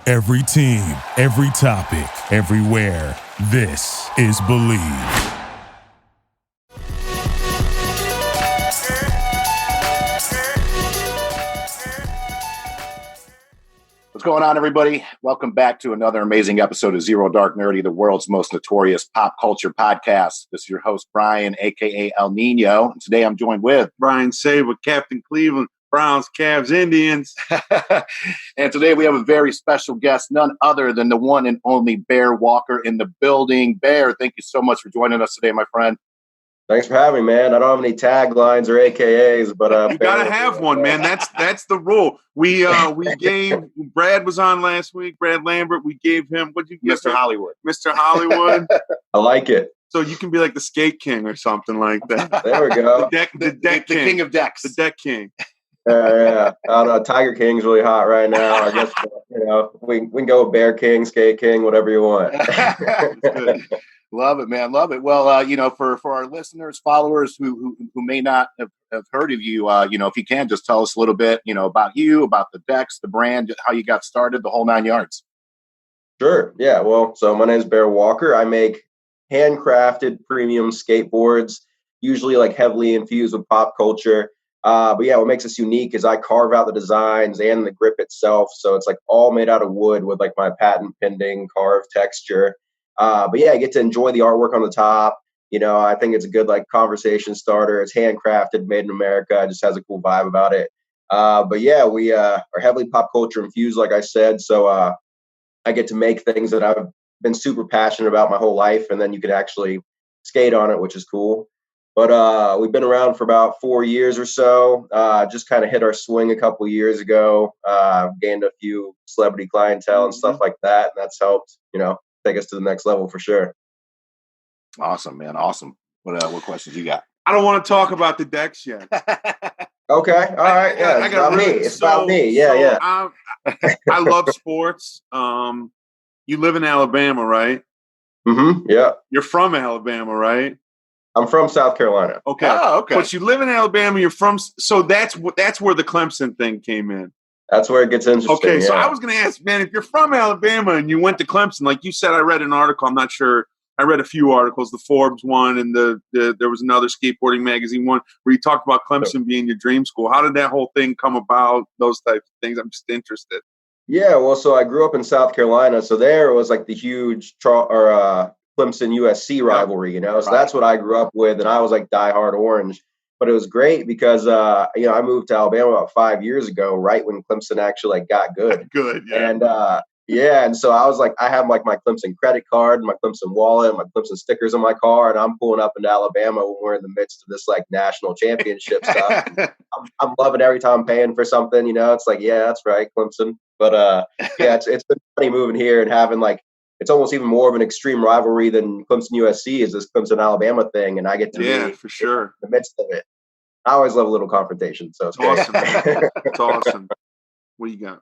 Every team, every topic, everywhere. This is Believe. What's going on, everybody? Welcome back to another amazing episode of Zero Dark Nerdy, the world's most notorious pop culture podcast. This is your host, Brian, a.k.a. El Nino. And today I'm joined with Brian Saber, Captain Cleveland, Browns, Cavs, Indians. And today we have a very special guest, none other than the one and only Bear Walker in the building. Bear, thank you so much for joining us today, my friend. Thanks for having me, man. I don't have any taglines or AKAs, but you gotta have one, man. That's the rule. We gave Brad was on last week. Brad Lambert. We gave him what you give Mr. Hollywood. Mr. Hollywood. I like it. So you can be like the skate king or something like that. There we go. The king of decks. The deck king. Yeah. I don't know. Tiger King's really hot right now. I guess we can go with Bear King, Skate King, whatever you want. Love it, man. Love it. Well, for our listeners, followers who may not have heard of you, if you can just tell us a little bit, about you, about the decks, the brand, how you got started, the whole 9 yards. Sure. Yeah. Well, so my name is Bear Walker. I make handcrafted premium skateboards, usually like heavily infused with pop culture. But yeah, what makes us unique is I carve out the designs and the grip itself. So it's like all made out of wood with like my patent pending carved texture. But yeah, I get to enjoy the artwork on the top. I think it's a good like conversation starter. It's handcrafted, made in America. It just has a cool vibe about it. But yeah, we are heavily pop culture infused, like I said. So I get to make things that I've been super passionate about my whole life, and then you can actually skate on it, which is cool. But we've been around for about 4 years or so. Just kind of hit our swing a couple of years ago. Gained a few celebrity clientele and stuff like that, and that's helped, take us to the next level for sure. Awesome, man. Awesome. What questions you got? I don't want to talk about the decks yet. Okay. All right. Yeah. It's about me. It's about me. Yeah. I love sports. You live in Alabama, right? Mm-hmm. Yeah. You're from Alabama, right? I'm from South Carolina. Okay. Oh, okay. But you live in Alabama. You're from. So that's where the Clemson thing came in. That's where it gets interesting. Okay, yeah. So I was going to ask, man, if you're from Alabama and you went to Clemson, like you said, I read an article. I'm not sure. I read a few articles, the Forbes one, and there was another skateboarding magazine one where you talked about Clemson being your dream school. How did that whole thing come about? Those types of things. I'm just interested. Yeah, well, so I grew up in South Carolina, so there was like the huge Clemson USC rivalry, So that's what I grew up with, and I was like diehard Orange. But it was great because, I moved to Alabama about 5 years ago, right when Clemson actually got good. Good, yeah. And and so I was like, I have like my Clemson credit card, my Clemson wallet, my Clemson stickers on my car, and I'm pulling up into Alabama when we're in the midst of this like national championship stuff. I'm loving every time I'm paying for something, It's like, yeah, that's right, Clemson. But yeah, it's been funny moving here and having like. It's almost even more of an extreme rivalry than Clemson USC is this Clemson Alabama thing, and I get to be for sure in the midst of it. I always love a little confrontation, so it's awesome. It's awesome. What you got?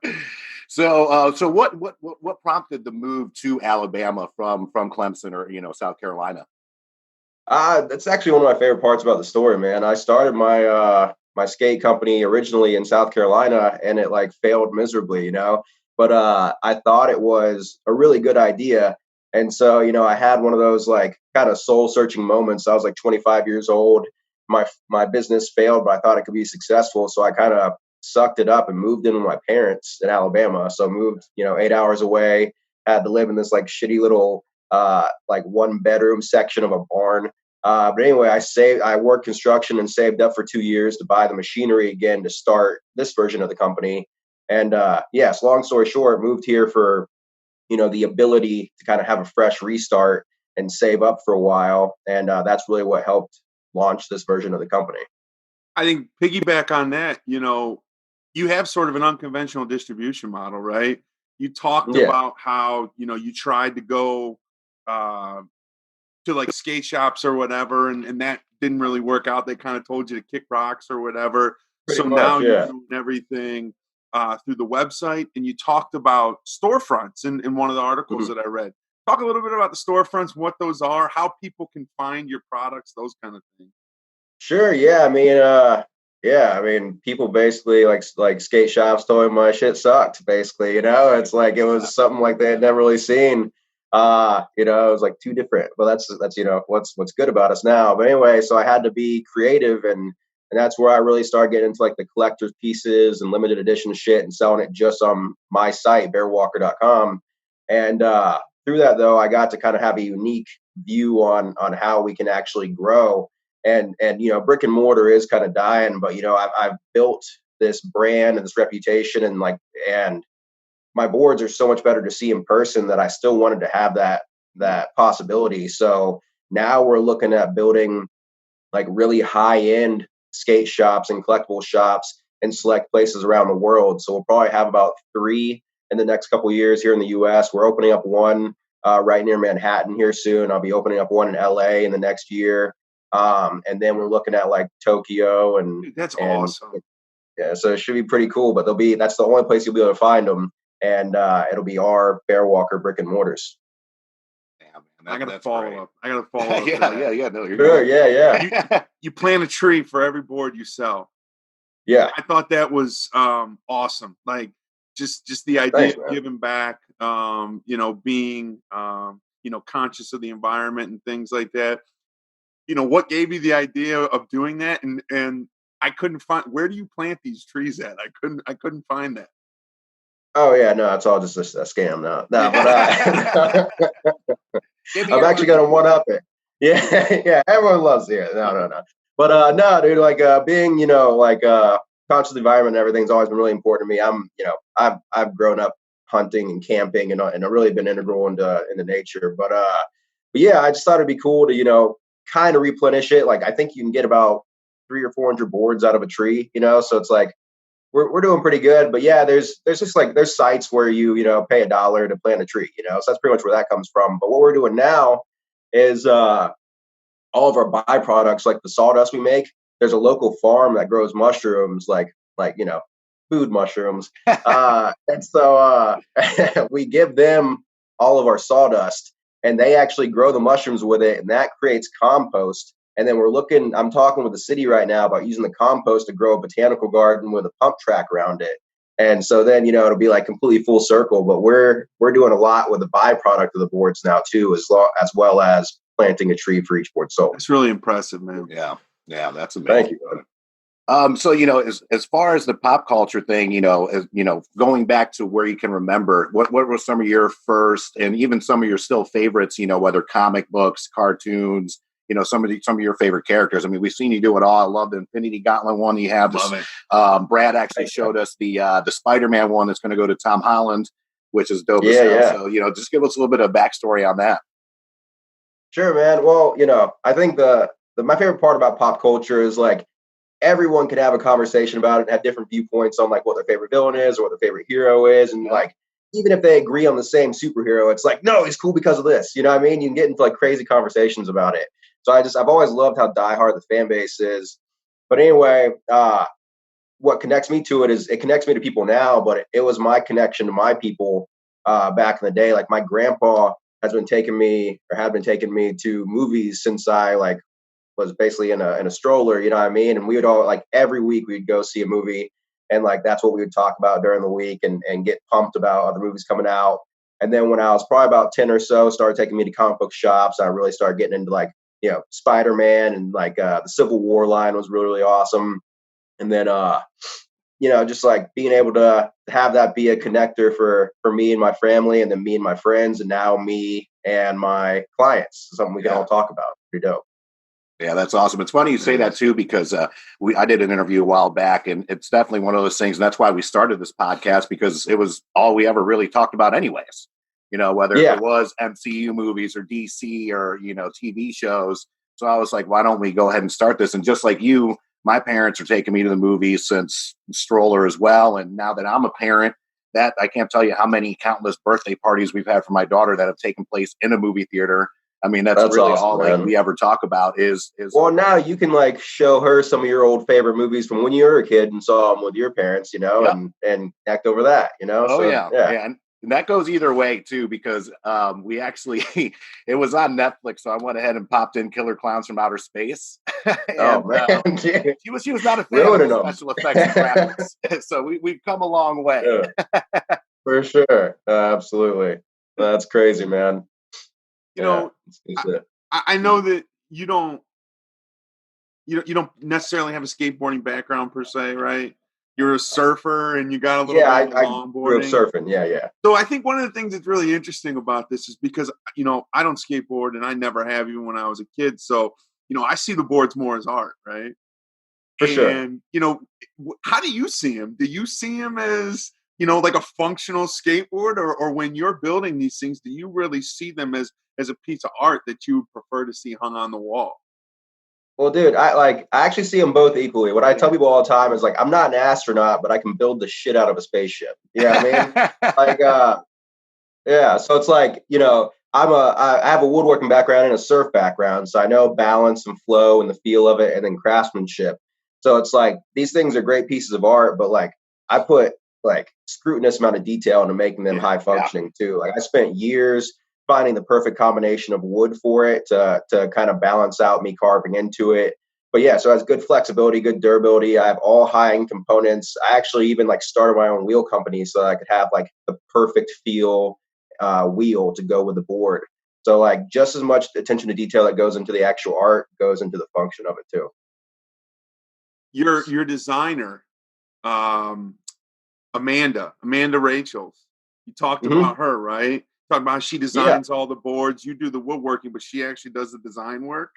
So what prompted the move to Alabama from Clemson or South Carolina? That's actually one of my favorite parts about the story, man. I started my my skate company originally in South Carolina, and it like failed miserably, But I thought it was a really good idea. And so, I had one of those like kind of soul searching moments. I was like 25 years old. My business failed, but I thought it could be successful. So I kind of sucked it up and moved in with my parents in Alabama. So moved, 8 hours away, had to live in this like shitty little like 1-bedroom section of a barn. But anyway, I worked construction and saved up for 2 years to buy the machinery again to start this version of the company. And yes, long story short, moved here for, the ability to kind of have a fresh restart and save up for a while. And that's really what helped launch this version of the company. I think piggyback on that, you have sort of an unconventional distribution model, right? You talked about how, you tried to go to like skate shops or whatever, and that didn't really work out. They kind of told you to kick rocks or whatever. Pretty much, now you're doing everything through the website, and you talked about storefronts in one of the articles that I read. Talk a little bit about the storefronts, what those are, how people can find your products, those kind of things. Sure. Yeah. I mean, Yeah, I mean, people basically like skate shops told me my shit sucked. Basically, it's like it was something like they had never really seen. It was like too different. But that's what's good about us now. But anyway, so I had to be creative, and that's where I really started getting into like the collector's pieces and limited edition shit and selling it just on my site, bearwalker.com. And through that though, I got to kind of have a unique view on how we can actually grow. And brick and mortar is kind of dying, but I've built this brand and this reputation, and my boards are so much better to see in person that I still wanted to have that possibility. So now we're looking at building like really high end skate shops and collectible shops in select places around the world. So we'll probably have about 3 in the next couple of years here in the US. We're opening up one right near Manhattan here soon. I'll be opening up one in LA in the next year. And then we're looking at like Tokyo Dude, that's awesome. Yeah, so it should be pretty cool. But that's the only place you'll be able to find them, and it'll be our Bearwalker brick and mortars. I gotta follow up. Yeah. No, you're sure. Yeah. You plant a tree for every board you sell. Yeah, I thought that was awesome. Like just the idea of giving back. Being conscious of the environment and things like that. What gave you the idea of doing that? And I couldn't find, where do you plant these trees at? I couldn't find that. Oh yeah, no, it's all just a scam now. No, but I'm actually gonna one up it. Yeah, yeah, everyone loves it. No. But no, dude, like being, conscious of the environment and everything's always been really important to me. I've grown up hunting and camping and I've really been integral into nature. But yeah, I just thought it'd be cool to, kind of replenish it. Like I think you can get about 300 or 400 boards out of a tree, so it's like we're doing pretty good. But yeah, there's just like there's sites where you pay $1 to plant a tree, so that's pretty much where that comes from. But what we're doing now is all of our byproducts, like the sawdust we make. There's a local farm that grows mushrooms, like food mushrooms, and so we give them all of our sawdust, and they actually grow the mushrooms with it, and that creates compost. And then I'm talking with the city right now about using the compost to grow a botanical garden with a pump track around it. And so then, it'll be like completely full circle, but we're doing a lot with the byproduct of the boards now too, as well as planting a tree for each board sold. It's really impressive, man. Yeah, that's amazing. Thank you. So as far as the pop culture thing, going back to where you can remember, what were some of your first and even some of your still favorites? Whether comic books, cartoons, some of your favorite characters. I mean, we've seen you do it all. I love the Infinity Gauntlet one you have. Love it. Brad actually showed us the Spider-Man one that's going to go to Tom Holland, which is dope. Yeah. So just give us a little bit of backstory on that. Sure, man. Well, I think my favorite part about pop culture is like everyone could have a conversation about it and have different viewpoints on like what their favorite villain is or what their favorite hero is. And like, even if they agree on the same superhero, it's like, no, he's cool because of this. You know what I mean? You can get into like crazy conversations about it. So I've always loved how diehard the fan base is. But anyway, what connects me to it is it connects me to people now, but it was my connection to my people back in the day. Like my grandpa had been taking me to movies since I like was basically in a stroller, you know what I mean? And we would all like every week we'd go see a movie, and like that's what we would talk about during the week and get pumped about other movies coming out. And then when I was probably about 10 or so, started taking me to comic book shops. I really started getting into like, Spider-Man and like the Civil War line was really, really awesome. And then just like being able to have that be a connector for me and my family, and then me and my friends, and now me and my clients, something we can all talk about. Pretty dope. Yeah, that's awesome. It's funny you say that too, because I did an interview a while back, and it's definitely one of those things. And that's why we started this podcast, because it was all we ever really talked about anyways, whether it was MCU movies or DC or, TV shows. So I was like, why don't we go ahead and start this? And just like you, my parents are taking me to the movies since stroller as well. And now that I'm a parent, that I can't tell you how many countless birthday parties we've had for my daughter that have taken place in a movie theater. I mean, that's really awesome, all like we ever talk about is. Well, now you can like show her some of your old favorite movies from when you were a kid and saw them with your parents, and connect over that, Oh, so, yeah. And that goes either way too, because we actually it was on Netflix, so I went ahead and popped in Killer Clowns from Outer Space. Oh man, she was not a fan ruining of the them. special effects and graphics, so we've come a long way. Yeah, for sure, absolutely. That's crazy, man. You know, Yeah, I know that you don't necessarily have a skateboarding background per se, right? You're a surfer and you got a little bit of I grew up longboarding. surfing. Yeah. So I think one of the things that's really interesting about this is because, I don't skateboard and I never have even when I was a kid. So, I see the boards more as art, right? For sure. And, how do you see them? Do you see them as, like a functional skateboard or when you're building these things, do you really see them as a piece of art that you would prefer to see hung on the wall? Well, dude, I actually see them both equally. What I tell people all the time is like, I'm not an astronaut, but I can build the shit out of a spaceship. You know what I mean? Yeah. So it's like, I have a woodworking background and a surf background, so I know balance and flow and the feel of it, and then craftsmanship. So it's like these things are great pieces of art, but like I put like scrutinous amount of detail into making them high functioning too. Like I spent years finding the perfect combination of wood for it to kind of balance out me carving into it. But yeah, so it has good flexibility, good durability. I have all high end components. I actually even like started my own wheel company so that I could have like the perfect feel wheel to go with the board. So like just as much attention to detail that goes into the actual art goes into the function of it too. Your designer, Amanda Rachels. You talked about her, right? Talk about how she designs all the boards. You do the woodworking, but she actually does the design work.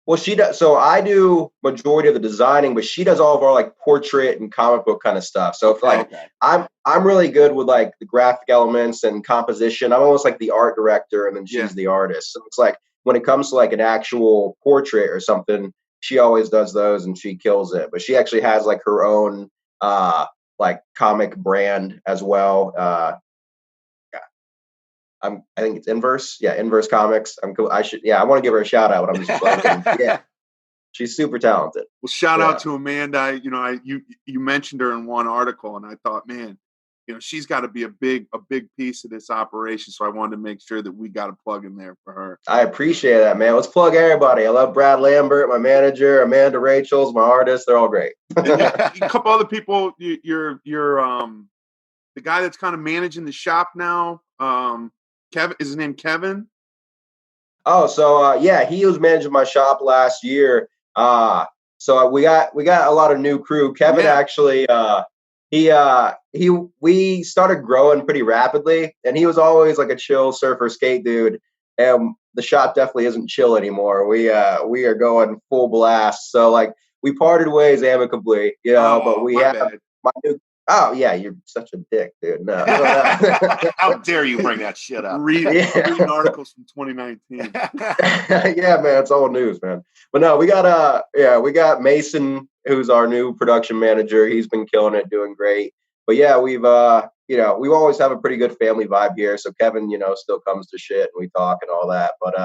Well, she does. So I do majority of the designing, but she does all of our like portrait and comic book kind of stuff. So I'm really good with like the graphic elements and composition. I'm almost like the art director, and then she's the artist. So it's like when it comes to like an actual portrait or something, she always does those and she kills it. But she actually has like her own like comic brand as well. I think it's Inverse. Yeah, Inverse Comics. I'm cool. I want to give her a shout out. I'm just like, she's super talented. Well, shout out to Amanda. You mentioned her in one article, and I thought, man, she's got to be a big piece of this operation. So I wanted to make sure that we got a plug in there for her. I appreciate that, man. Let's plug everybody. I love Brad Lambert, my manager, Amanda Rachels, my artist. They're all great. A couple other people. You're the guy that's kind of managing the shop now. Kevin, is his name Kevin? Oh, so he was managing my shop last year. So we got a lot of new crew. Kevin actually, we started growing pretty rapidly, and he was always like a chill surfer skate dude. And the shop definitely isn't chill anymore. We are going full blast. So like we parted ways amicably, but we have my new. Oh yeah, you're such a dick, dude. No. How dare you bring that shit up? Reading articles from 2019. Yeah, man, it's old news, man. But no, we got Mason, who's our new production manager. He's been killing it, doing great. But yeah, we've we always have a pretty good family vibe here. So Kevin, still comes to shit and we talk and all that. But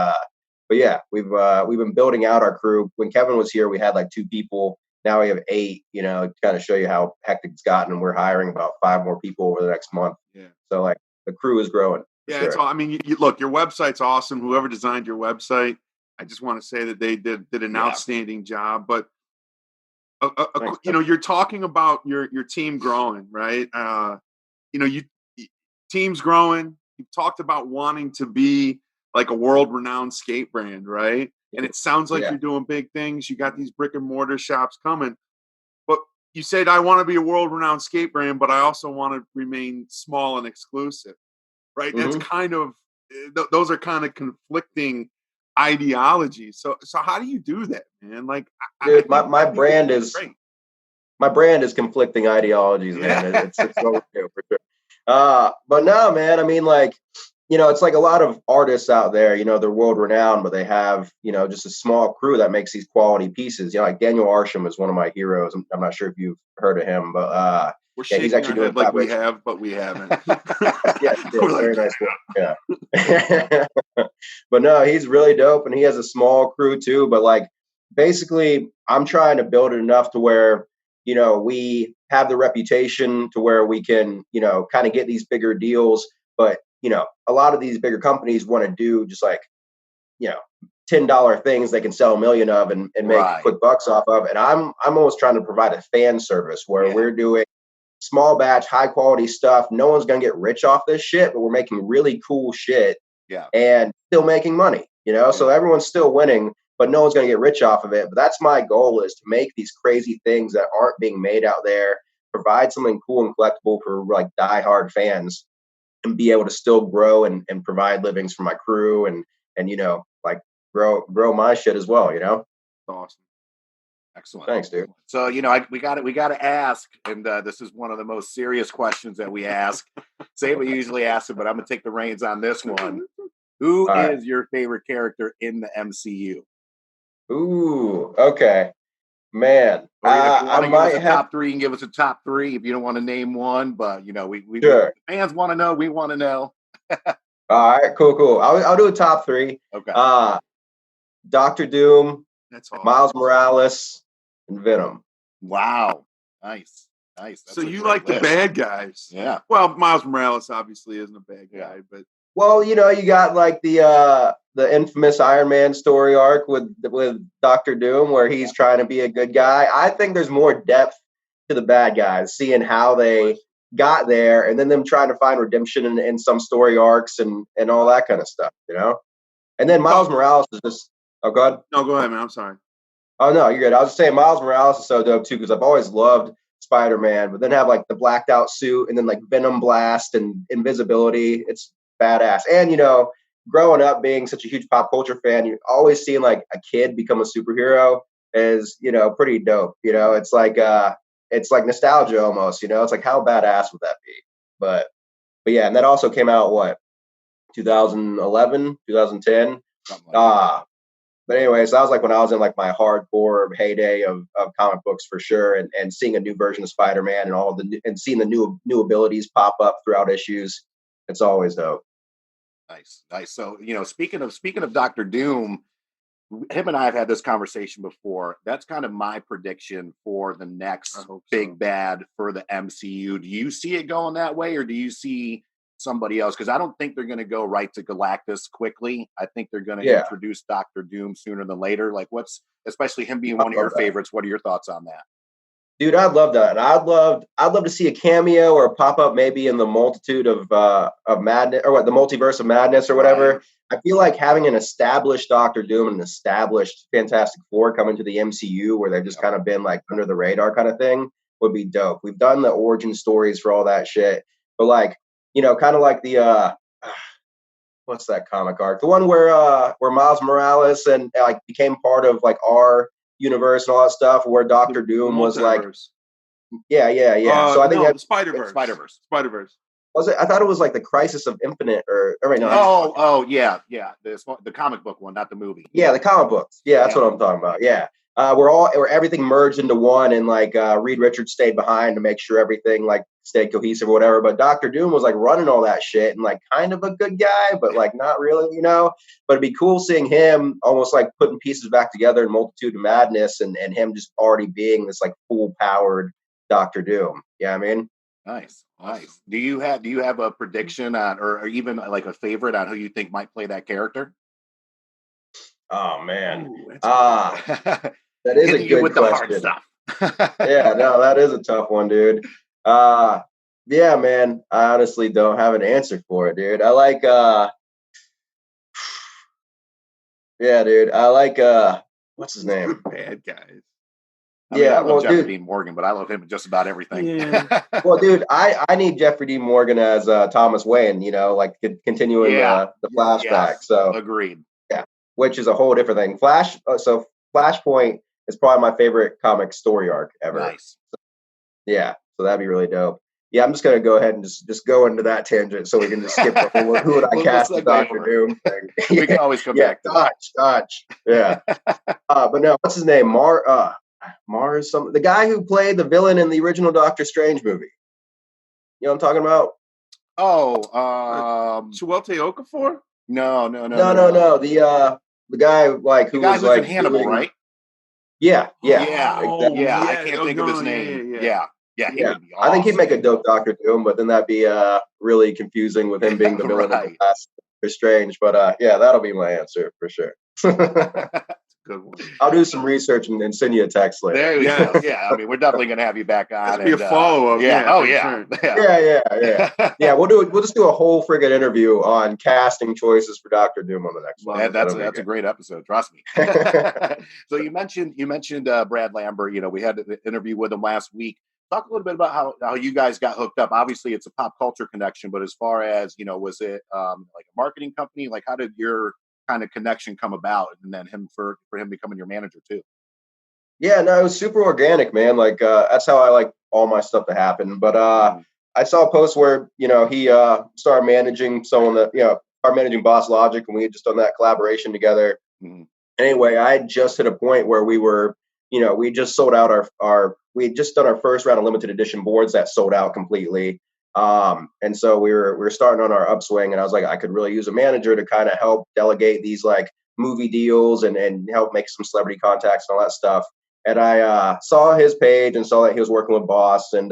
yeah, we've been building out our crew. When Kevin was here, we had like 2 people. Now we have 8, to kind of show you how hectic it's gotten. And we're hiring about 5 more people over the next month. Yeah. So like the crew is growing. Yeah. Sure. It's all, I mean, look, your website's awesome. Whoever designed your website, I just want to say that they did an outstanding job. But, you're talking about your team growing, right? Team's growing. You've talked about wanting to be like a world-renowned skate brand, right? And it sounds like you're doing big things. You got these brick and mortar shops coming. But you said, I want to be a world-renowned skate brand, but I also want to remain small and exclusive, right? That's kind of, those are kind of conflicting ideologies. So how do you do that, man? Like, dude, my brand is conflicting ideologies, man. It's what we do for sure. But no, man, I mean, like, it's like a lot of artists out there, they're world renowned, but they have, just a small crew that makes these quality pieces. Like Daniel Arsham is one of my heroes. I'm not sure if you've heard of him, but we're shaking he's actually doing like we have, but we haven't. Yeah, very nice work. Yeah. But no, he's really dope, and he has a small crew too. But like, basically, I'm trying to build it enough to where, we have the reputation to where we can, you know, kind of get these bigger deals. But, you know, a lot of these bigger companies want to do just like, you know, $10 things they can sell a million of and make quick bucks off of. And I'm almost trying to provide a fan service where we're doing small batch, high quality stuff. No one's going to get rich off this shit, but we're making really cool shit and still making money, you know? So everyone's still winning, but no one's going to get rich off of it. But that's my goal, is to make these crazy things that aren't being made out there, provide something cool and collectible for like diehard fans, and be able to still grow and provide livings for my crew and, you know, like grow my shit as well, you know? Awesome. Excellent. Thanks, dude. So, you know, we got to ask, and this is one of the most serious questions that we ask. Say we usually ask it, but I'm going to take the reins on this one. Who is your favorite character in the MCU? Ooh, okay. Man, I might have top three. You can give us a top three if you don't want to name one, but you know, we fans want to know. We want to know. All right, cool. I'll do a top three. Okay. Dr. Doom, that's awesome. Miles Morales, and Venom. Wow, nice. That's so you like the bad guys? Yeah. Well, Miles Morales obviously isn't a bad guy, but well, you know, you got like the infamous Iron Man story arc with Dr. Doom, where he's trying to be a good guy. I think there's more depth to the bad guys, seeing how they got there, and then them trying to find redemption in some story arcs and all that kind of stuff, you know. And then Miles Morales is just. Oh, go ahead. No, go ahead, man. I'm sorry. Oh no, you're good. I was just saying Miles Morales is so dope too, because I've always loved Spider-Man, but then have like the blacked out suit and then like Venom blast and invisibility. It's badass. And, you know, growing up being such a huge pop culture fan, you always seeing like a kid become a superhero is, you know, pretty dope. You know, it's like nostalgia almost, you know, it's like, how badass would that be? But yeah, and that also came out, what, 2011, 2010? But anyways, that was like when I was in like my hardcore heyday of comic books for sure, and seeing a new version of Spider-Man and seeing the new abilities pop up throughout issues. It's always dope. Nice. So, you know, speaking of Dr. Doom, him and I have had this conversation before. That's kind of my prediction for the next big bad for the MCU. Do you see it going that way, or do you see somebody else? Because I don't think they're going to go right to Galactus quickly. I think they're going to introduce Dr. Doom sooner than later. Like, especially him being one of your favorites. What are your thoughts on that? Dude, I'd love that. And I'd love to see a cameo or a pop up maybe in the multitude of madness, or the multiverse of madness or whatever. Right. I feel like having an established Dr. Doom and an established Fantastic Four come into the MCU where they've just kind of been like under the radar kind of thing would be dope. We've done the origin stories for all that shit, but like, you know, kind of like the what's that comic arc? The one where Miles Morales and like became part of like our universe and all that stuff, where Dr. Doom was like, yeah. So I think Spider-Verse. Was it? I thought it was like the Crisis of Infinite, or wait, no. Yeah. The comic book one, not the movie. Yeah, the comic books. Yeah, that's what I'm talking about. Yeah. Where everything merged into one, and like Reed Richards stayed behind to make sure everything like stayed cohesive or whatever. But Dr. Doom was like running all that shit and like kind of a good guy, but like not really, you know. But it'd be cool seeing him almost like putting pieces back together in Multitude of Madness, and him just already being this like full powered Dr. Doom. Yeah, I mean, nice. Do you have a prediction on, or even like a favorite on who you think might play that character? Oh man, Ooh, that is a good question. The hard stuff. Yeah, no, that is a tough one, dude. Yeah, man, I honestly don't have an answer for it, dude. I like, yeah, dude, I like, what's his name? Bad guys. I love Jeffrey Dean Morgan, but I love him in just about everything. Yeah. Well, dude, I need Jeffrey Dean Morgan as Thomas Wayne, you know, like continuing the flashback. Yeah. So agreed. Yeah, which is a whole different thing. Flashpoint is probably my favorite comic story arc ever. Nice. So that'd be really dope. Yeah, I'm just gonna go ahead and just go into that tangent so we can just skip the whole who would I cast the Dr. Doom thing. We can always come back to Dodge. Yeah. But no, what's his name? Mars, the guy who played the villain in the original Doctor Strange movie. You know what I'm talking about? Chiwetel Ejiofor? No. The guy like who was like in Hannibal, right? Yeah. I can't think of his name. Yeah. Yeah, he Yeah. would be awesome. I think he'd make a dope Doctor Doom, but then that'd be really confusing with him being the villain of the last Strange. But yeah, that'll be my answer for sure. Good one. I'll do some research and send you a text later. There we go. Yeah, I mean, we're definitely going to have you back on. That'd be a follow-up. Yeah. Oh, yeah. Sure. Yeah. We'll just do a whole friggin' interview on casting choices for Doctor Doom on the next one. That's a great episode. Trust me. So you mentioned Brad Lambert. You know, we had an interview with him last week. Talk a little bit about how you guys got hooked up. Obviously, it's a pop culture connection, but as far as, you know, was it like a marketing company? Like, how did your kind of connection come about, and then for him becoming your manager too? Yeah, no, it was super organic, man. Like that's how I like all my stuff to happen. But I saw a post where, you know, he started managing someone that, you know, started managing Boss Logic, and we had just done that collaboration together. Mm-hmm. Anyway, I had just hit a point where we were, you know, we just sold out we had just done our first round of limited edition boards that sold out completely. And so we were starting on our upswing, and I was like, I could really use a manager to kind of help delegate these like movie deals and help make some celebrity contacts and all that stuff. And I saw his page and saw that he was working with Boss, and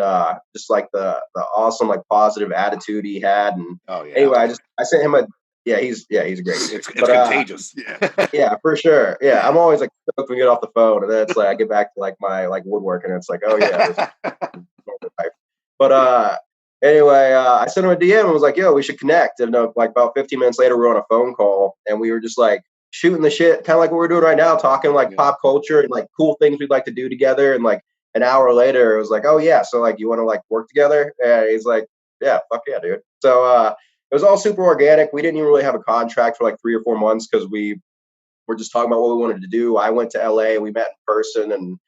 just like the awesome, like positive attitude he had. And anyway, I sent him he's great. It's contagious. Yeah, for sure. Yeah, I'm always like stoked when we get off the phone, and then it's like I get back to like my like woodworking, and it's like, oh yeah. But anyway, I sent him a DM and was like, yo, we should connect. And like about 15 minutes later, we were on a phone call, and we were just like shooting the shit, kind of like what we're doing right now, talking like pop culture and like cool things we'd like to do together. And like an hour later, it was like, oh yeah, so like you want to like work together? And he's like, yeah, fuck yeah, dude. So it was all super organic. We didn't even really have a contract for like 3 or 4 months because we were just talking about what we wanted to do. I went to LA, we met in person and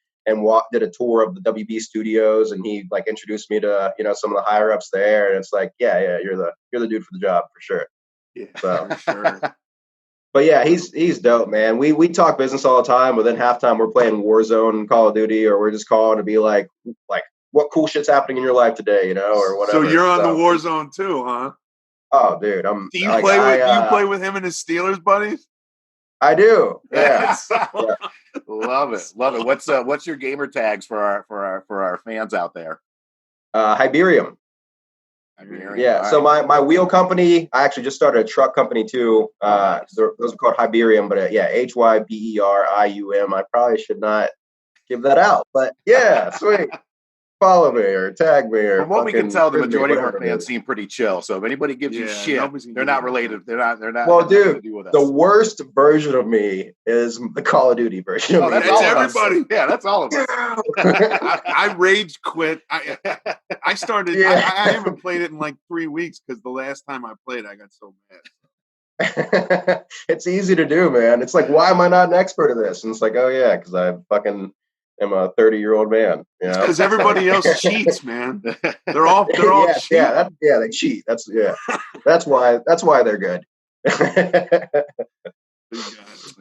did a tour of the WB studios, and he like introduced me to, you know, some of the higher ups there. And it's like, yeah, you're the dude for the job for sure. Yeah, so, for sure. But yeah, he's dope, man. We talk business all the time, but then halftime we're playing Warzone, Call of Duty, or we're just calling to be like what cool shit's happening in your life today, you know, or whatever. So you're on the Warzone too, huh? Oh, dude, Do you play with him and his Steelers buddies? I do. Yeah. Love it. What's your gamer tags for our fans out there? Hiberium. Yeah. So my wheel company, I actually just started a truck company too. Nice. Those are called Hiberium, but Hyberium. I probably should not give that out, but yeah, sweet. Follow me or tag me or. From what we can tell, the majority of our fans seem pretty chill. So if anybody gives you shit, they're not related. They're not. Well, dude, the worst version of me is the Call of Duty version. Oh, that's everybody. Yeah, that's all of us. I rage quit. I started. Yeah. I haven't played it in like 3 weeks because the last time I played, I got so mad. It's easy to do, man. It's like, why am I not an expert at this? And it's like, oh yeah, because I fucking am a 30-year-old man. You know? Because everybody else cheats, man. They're all cheating. They cheat. That's why they're good.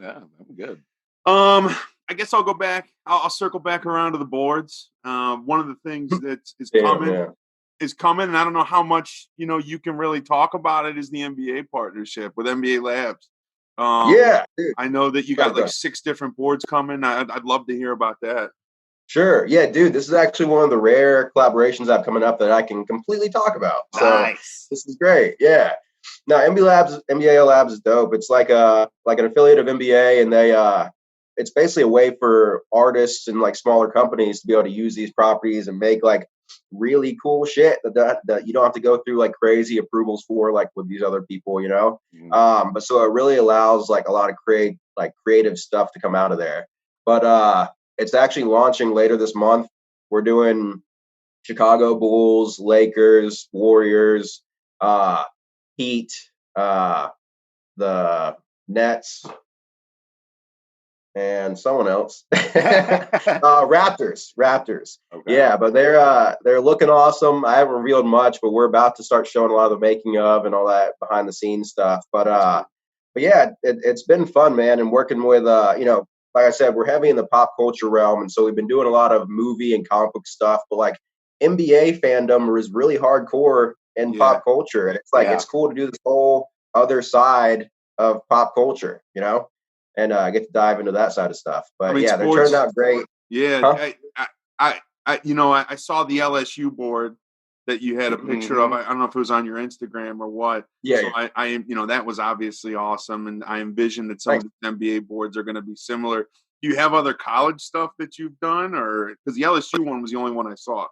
Yeah, I'm good. I guess I'll go back. I'll circle back around to the boards. One of the things that is coming, and I don't know how much you can really talk about it, is the NBA partnership with NBA Labs. Dude. I know that you got like 6 different boards coming. I'd love to hear about that. Sure. Yeah, dude, this is actually one of the rare collaborations I have coming up that I can completely talk about. So nice. This is great. Yeah. Now, NBA Labs is dope. It's like an affiliate of NBA, and it's basically a way for artists and like smaller companies to be able to use these properties and make like really cool shit that you don't have to go through like crazy approvals for, like with these other people, you know. But so it really allows like a lot of creative stuff to come out of there. But it's actually launching later this month. We're doing Chicago Bulls, Lakers, Warriors, Heat, the Nets, and someone else. Raptors. Okay. Yeah, but they're looking awesome. I haven't revealed much, but we're about to start showing a lot of the making of and all that behind the scenes stuff. But yeah, it's been fun, man, and working with like I said, we're heavy in the pop culture realm, and so we've been doing a lot of movie and comic book stuff, but like NBA fandom is really hardcore in pop culture, and it's like it's cool to do this whole other side of pop culture, you know. And I get to dive into that side of stuff. But they're turning out great. Yeah, huh? I saw the LSU board that you had a picture of. I don't know if it was on your Instagram or what. Yeah. So I that was obviously awesome. And I envision that some of the NBA boards are going to be similar. Do you have other college stuff that you've done, or because the LSU one was the only one I saw?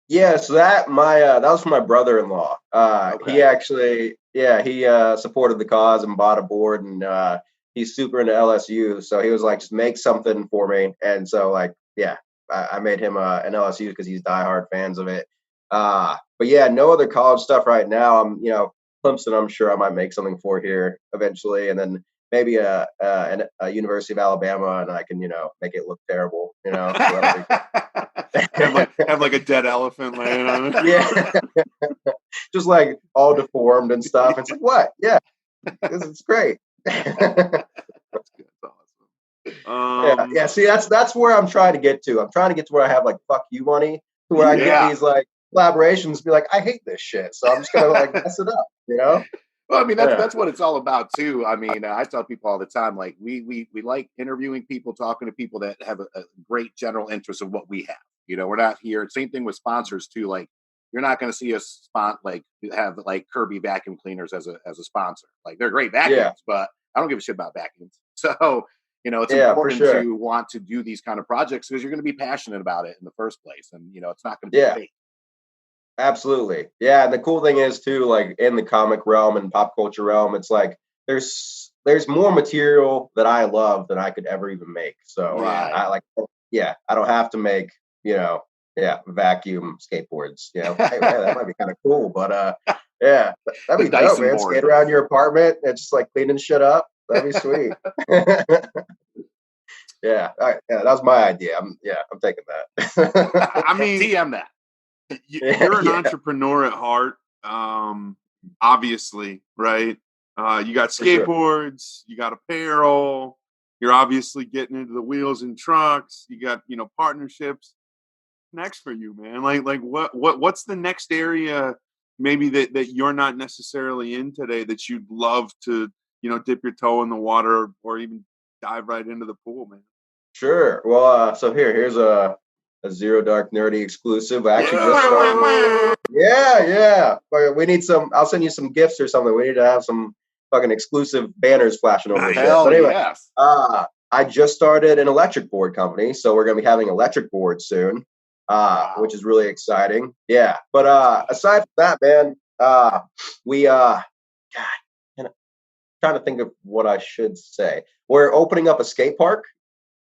Yeah, so that was for my brother-in-law. Okay. He actually, he supported the cause and bought a board, and he's super into LSU. So he was like, just make something for me. And so I made him an LSU because he's diehard fans of it. But yeah, no other college stuff right now. Clemson, I'm sure I might make something for here eventually, and then maybe a University of Alabama, and I can make it look terrible. So that'll be have like a dead elephant laying on it. Yeah, just like all deformed and stuff. It's like, what? Yeah, this is great. That's good. That's awesome. Yeah. See, that's where I'm trying to get to. I'm trying to get to where I have like fuck you money, to where I get these like collaborations, be like, I hate this shit, so I'm just gonna like mess it up, Well, I mean, that's what it's all about too. I mean, I tell people all the time, like we like interviewing people, talking to people that have a great general interest in what we have. We're not here. Same thing with sponsors too. Like, you're not going to see us have like Kirby vacuum cleaners as a sponsor. Like, they're great vacuums, but I don't give a shit about vacuums. So, it's important to want to do these kind of projects because you're going to be passionate about it in the first place, and it's not going to be fake. Absolutely. Yeah. And the cool thing is too, like in the comic realm and pop culture realm, it's like there's more material that I love than I could ever even make. So I don't have to make, vacuum skateboards. Hey, man, that might be kind of cool, but that'd be dope, man. Skate around your apartment and just like cleaning shit up. That'd be sweet. Yeah. All right. Yeah, that was my idea. I'm taking that. I mean, TM that. You're an entrepreneur at heart, obviously, right? You got skateboards, you got apparel, you're obviously getting into the wheels and trucks, you got, partnerships. Next for you, man? Like what's the next area maybe that you're not necessarily in today that you'd love to, dip your toe in the water or even dive right into the pool, man? Sure. Well, so here's a Zero Dark Nerdy exclusive. I actually just started. Yeah. We need some. I'll send you some gifts or something. We need to have some fucking exclusive banners flashing over the shit. But anyway, I just started an electric board company, so we're gonna be having electric boards soon, which is really exciting. Yeah. But aside from that, man, I'm trying to think of what I should say. We're opening up a skate park,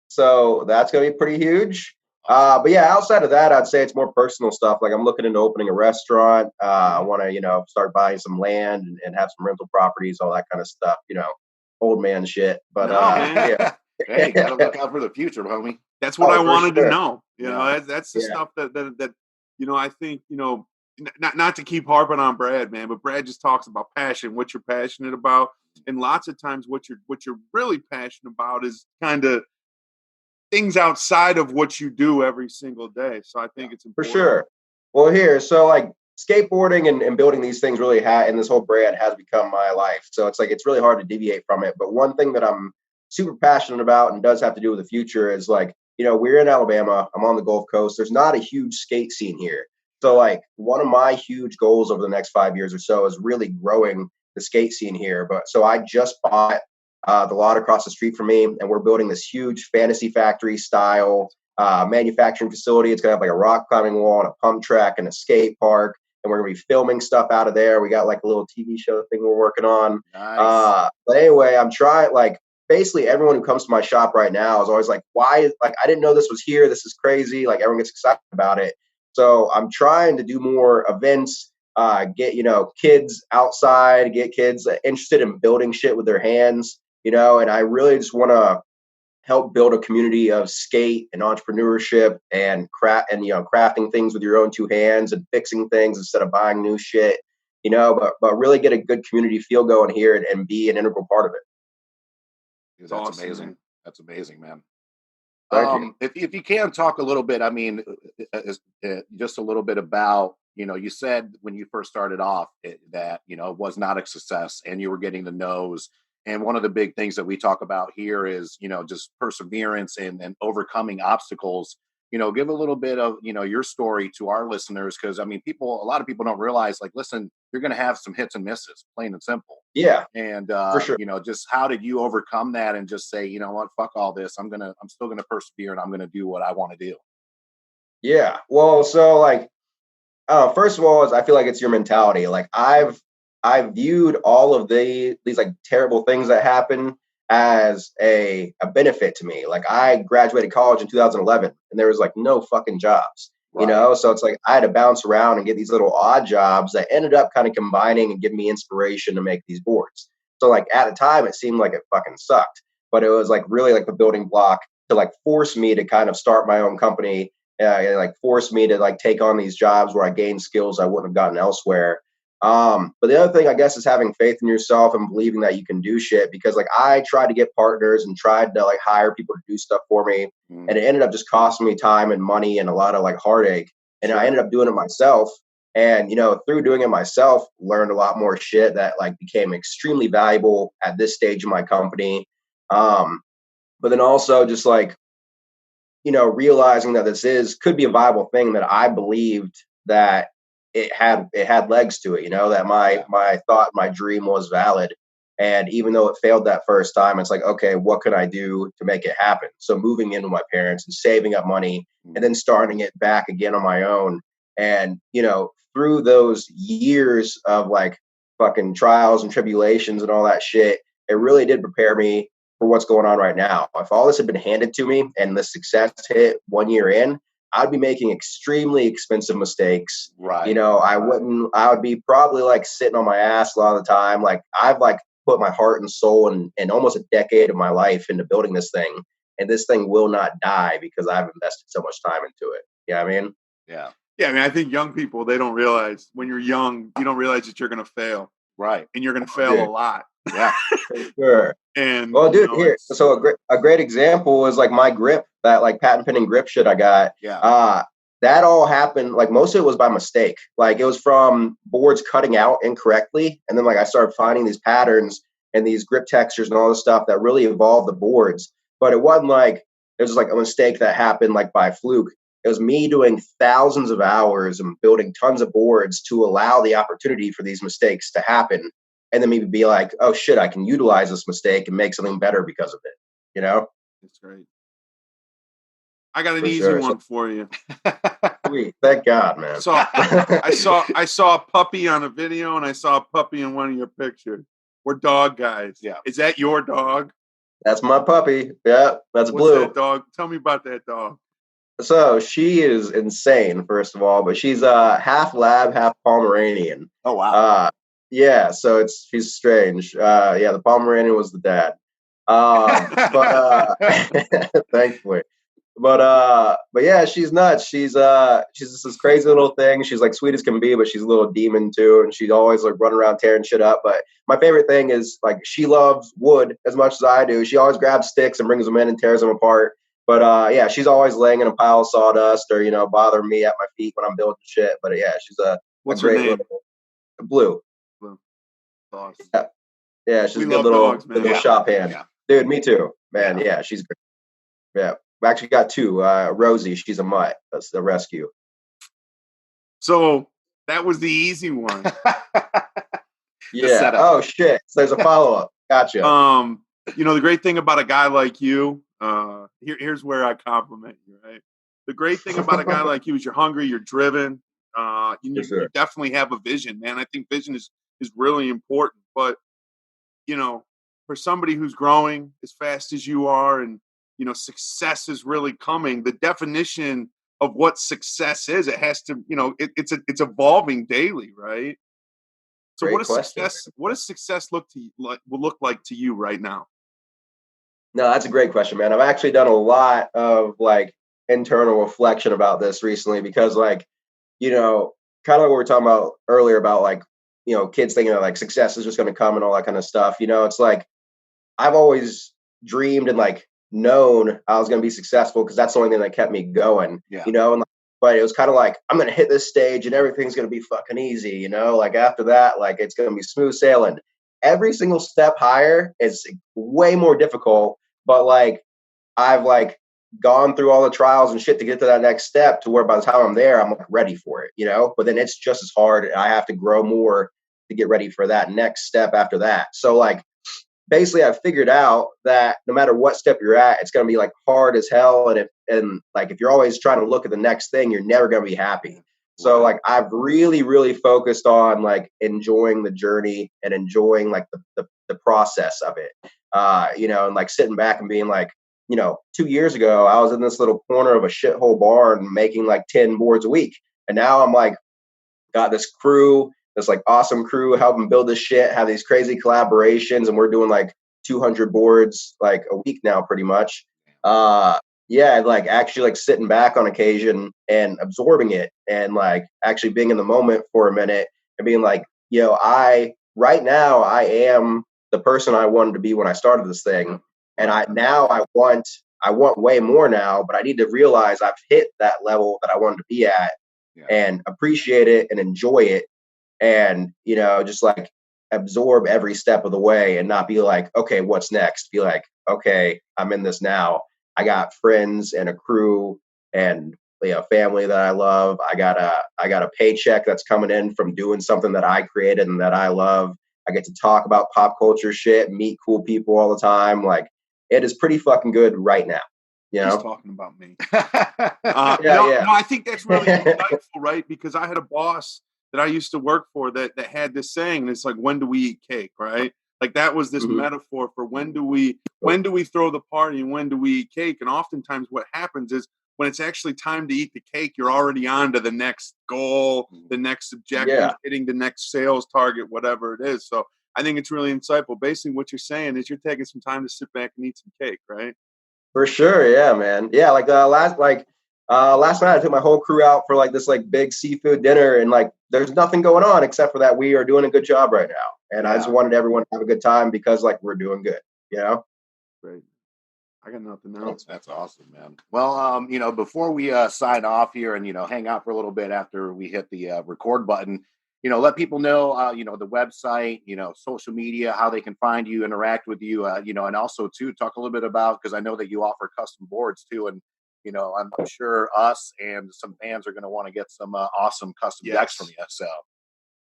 so that's gonna be pretty huge. But yeah, outside of that, I'd say it's more personal stuff. Like I'm looking into opening a restaurant. I want to, start buying some land and have some rental properties, all that kind of stuff. Old man shit. But hey, gotta look out for the future, homie. That's what I wanted to know. That's the stuff that I think not to keep harping on Brad, man, but Brad just talks about passion, what you're passionate about, and lots of times what you're really passionate about is kind of things outside of what you do every single day. So I think it's important. For sure. Well, so like skateboarding and building these things really and this whole brand has become my life. So it's like, it's really hard to deviate from it. But one thing that I'm super passionate about and does have to do with the future is like, we're in Alabama. I'm on the Gulf Coast. There's not a huge skate scene here. So like one of my huge goals over the next 5 years or so is really growing the skate scene here. But so I just bought the lot across the street from me, and we're building this huge fantasy factory style manufacturing facility. It's gonna have like a rock climbing wall and a pump track and a skate park, and we're gonna be filming stuff out of there. We got like a little TV show thing we're working on. Nice. But anyway, I'm trying, like, basically everyone who comes to my shop right now is always like, why? Like, I didn't know this was here. This is crazy. Like, everyone gets excited about it. So I'm trying to do more events, get kids outside, get kids interested in building shit with their hands. And I really just want to help build a community of skate and entrepreneurship and crafting things with your own two hands and fixing things instead of buying new shit, but really get a good community feel going here and be an integral part of it. That's awesome, amazing. Man. That's amazing, man. If you can talk a little bit, I mean, just a little bit about, you said when you first started off that, it was not a success and you were getting the no's. And one of the big things that we talk about here is, just perseverance and overcoming obstacles. give a little bit of, your story to our listeners. Cause I mean, a lot of people don't realize, like, listen, you're going to have some hits and misses, plain and simple. Yeah, and, for sure. Just how did you overcome that and just say, you know what, fuck all this. I'm still going to persevere and I'm going to do what I want to do. Yeah. Well, so like, first of all, is I feel like it's your mentality. Like I've viewed all of these like terrible things that happen as a benefit to me. Like I graduated college in 2011 and there was like no fucking jobs, Right. So it's like I had to bounce around and get these little odd jobs that ended up kind of combining and giving me inspiration to make these boards. So like at the time it seemed like it fucking sucked, but it was like really like the building block to like force me to kind of start my own company. It like forced me to like take on these jobs where I gained skills I wouldn't have gotten elsewhere. But the other thing, I guess, is having faith in yourself and believing that you can do shit. Because like I tried to get partners and tried to like hire people to do stuff for me, and it ended up just costing me time and money and a lot of like heartache. And I ended up doing it myself. And through doing it myself, learned a lot more shit that like became extremely valuable at this stage of my company. But then also just like realizing that could be a viable thing, that I believed that it had legs to it, that my thought, my dream was valid. And even though it failed that first time, it's like, okay, what can I do to make it happen? So moving in with my parents and saving up money and then starting it back again on my own. And, through those years of like fucking trials and tribulations and all that shit, it really did prepare me for what's going on right now. If all this had been handed to me and the success hit 1 year in, I'd be making extremely expensive mistakes. Right. I would be probably like sitting on my ass a lot of the time. Like I've like put my heart and soul and almost a decade of my life into building this thing. And this thing will not die because I've invested so much time into it. You know what I mean? Yeah. Yeah. I mean, I think young people, they don't realize when you're young, you don't realize that you're going to fail. Right. And you're going to fail a lot. Yeah. For sure. And well, dude, here. So a great example is like my grip, that like patent pending grip shit I got. Yeah. That all happened, like most of it was by mistake. Like it was from boards cutting out incorrectly. And then like I started finding these patterns and these grip textures and all this stuff that really evolved the boards. But it wasn't like it was like a mistake that happened like by fluke. It was me doing thousands of hours and building tons of boards to allow the opportunity for these mistakes to happen. And then maybe be like, oh shit, I can utilize this mistake and make something better because of it. That's great. I got an easy one for you. Sweet. Thank God, man. So I saw a puppy on a video and I saw a puppy in one of your pictures. We're dog guys. Yeah. Is that your dog? That's my puppy. Yeah, that's What's Blue. That dog? Tell me about that dog. So she is insane, first of all, but she's half lab, half Pomeranian. Oh wow. Yeah, so she's strange. Yeah, the Pomeranian was the dad. But thankfully. But yeah, she's nuts. She's just this crazy little thing. She's like sweet as can be, but she's a little demon too, and she's always like running around tearing shit up. But my favorite thing is like she loves wood as much as I do. She always grabs sticks and brings them in and tears them apart. But yeah, she's always laying in a pile of sawdust or bothering me at my feet when I'm building shit. But yeah, she's What's great her name? little Blue. Blue. Awesome. Yeah, she's we a good love little, dogs, man. little shop hand. Yeah. Dude, me too, man. Yeah, she's great. Yeah. We actually got two. Rosie, she's a mutt. That's the rescue. So that was the easy one. Yeah. Oh shit. So there's a follow-up. Gotcha. The great thing about a guy like you, here's where I compliment you, right? The great thing about a guy like you is you're hungry, you're driven. You definitely have a vision, man. I think vision is really important. But for somebody who's growing as fast as you are, and success is really coming. The definition of what success is, it has to, it's evolving daily, right? So what does success look like to you right now? No, that's a great question, man. I've actually done a lot of like internal reflection about this recently because like, kind of like what we were talking about earlier about like, kids thinking that like success is just going to come and all that kind of stuff. It's like, I've always dreamed and like known I was going to be successful because that's the only thing that kept me going, but it was kind of like, I'm going to hit this stage and everything's going to be fucking easy, like after that, like it's going to be smooth sailing. Every single step higher is way more difficult, but like I've like gone through all the trials and shit to get to that next step, to where by the time I'm there, I'm like ready for it, but then it's just as hard. I have to grow more to get ready for that next step after that. So like, basically I've figured out that no matter what step you're at, it's going to be like hard as hell. And if you're always trying to look at the next thing, you're never going to be happy. So like, I've really, really focused on like enjoying the journey and enjoying like the process of it, and like sitting back and being like, 2 years ago, I was in this little corner of a shithole barn making like 10 boards a week. And now I'm like, got this crew, this like awesome crew helping build this shit, have these crazy collaborations, and we're doing like 200 boards like a week now, pretty much. Like actually like sitting back on occasion and absorbing it, and like actually being in the moment for a minute and being like, right now I am the person I wanted to be when I started this thing. And I want way more now, but I need to realize I've hit that level that I wanted to be at, and appreciate it and enjoy it. And, just like absorb every step of the way and not be like, okay, what's next? Be like, okay, I'm in this now. I got friends and a crew and family that I love. I got a paycheck that's coming in from doing something that I created and that I love. I get to talk about pop culture shit, meet cool people all the time. Like, it is pretty fucking good right now. He's talking about me. No, I think that's really insightful, right? Because I had a boss that I used to work for that had this saying, and it's like, when do we eat cake, right? Like, that was this metaphor for when do we throw the party and when do we eat cake? And oftentimes what happens is when it's actually time to eat the cake, you're already on to the next goal, the next objective, hitting the next sales target, whatever it is. So I think it's really insightful. Basically what you're saying is you're taking some time to sit back and eat some cake, right? For sure. Yeah, man. Yeah. Like last night I took my whole crew out for like this like big seafood dinner, and like there's nothing going on except for that we are doing a good job right now. And I just wanted everyone to have a good time because like we're doing good, Great. I got nothing else. That's awesome, man. Well, before we sign off here and, hang out for a little bit after we hit the record button, let people know, the website, social media, how they can find you, interact with you, and also too, talk a little bit about, because I know that you offer custom boards too. And, I'm sure us and some fans are going to want to get some awesome custom decks from you. So.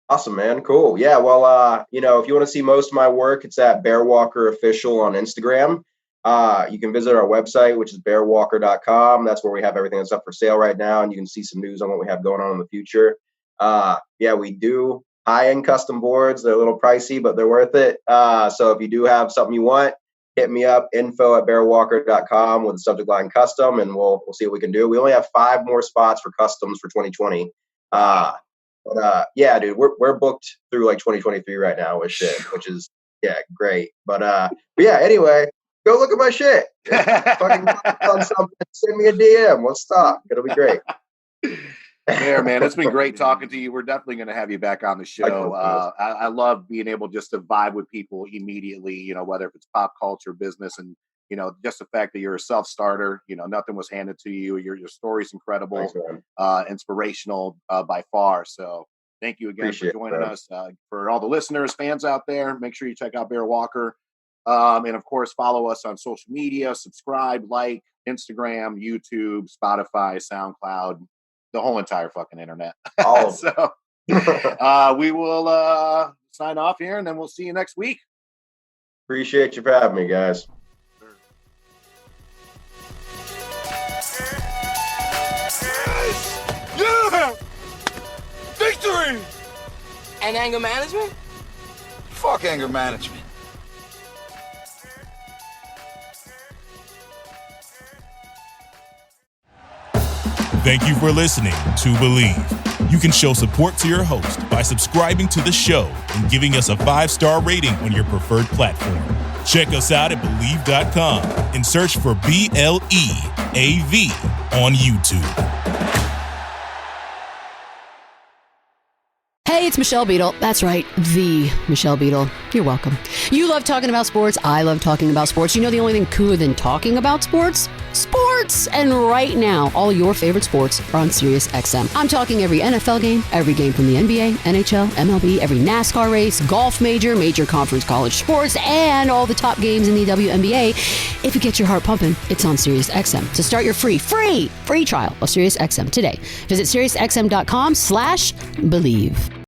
Awesome, man. Cool. Yeah. Well, if you want to see most of my work, it's at Bear Walker Official on Instagram. You can visit our website, which is bearwalker.com. That's where we have everything that's up for sale right now. And you can see some news on what we have going on in the future. We do high-end custom boards. They're a little pricey, but they're worth it. So if you do have something you want, hit me up, info@bearwalker.com with the subject line custom, and we'll see what we can do. We only have 5 more spots for customs for 2020. Dude, we're booked through like 2023 right now with shit, which is great. But anyway, go look at my shit. Fucking on something, send me a DM. Let's talk. It'll be great. Yeah, man, it's been great talking to you. We're definitely going to have you back on the show. I love being able just to vibe with people immediately, whether it's pop culture, business, and, just the fact that you're a self-starter, nothing was handed to you. Your story's incredible, inspirational by far. So thank you again for joining us. For all the listeners, fans out there, make sure you check out Bear Walker. And of course, follow us on social media, subscribe, like Instagram, YouTube, Spotify, SoundCloud, the whole entire fucking internet. So we will sign off here, and then we'll see you next week. Appreciate you for having me, guys. Yeah! Victory! And anger management? Fuck anger management. Thank you for listening to Believe. You can show support to your host by subscribing to the show and giving us a 5-star rating on your preferred platform. Check us out at Believe.com and search for BLEAV on YouTube. Hey, it's Michelle Beadle. That's right, the Michelle Beadle. You're welcome. You love talking about sports. I love talking about sports. You know the only thing cooler than talking about sports? Sports! sports. And right now, all your favorite sports are on SiriusXM. I'm talking every NFL game, every game from the NBA, NHL, MLB, every NASCAR race, golf major conference college sports, and all the top games in the WNBA. If you get your heart pumping, it's on SiriusXM. To start your free trial of SiriusXM today, visit SiriusXM.com/believe.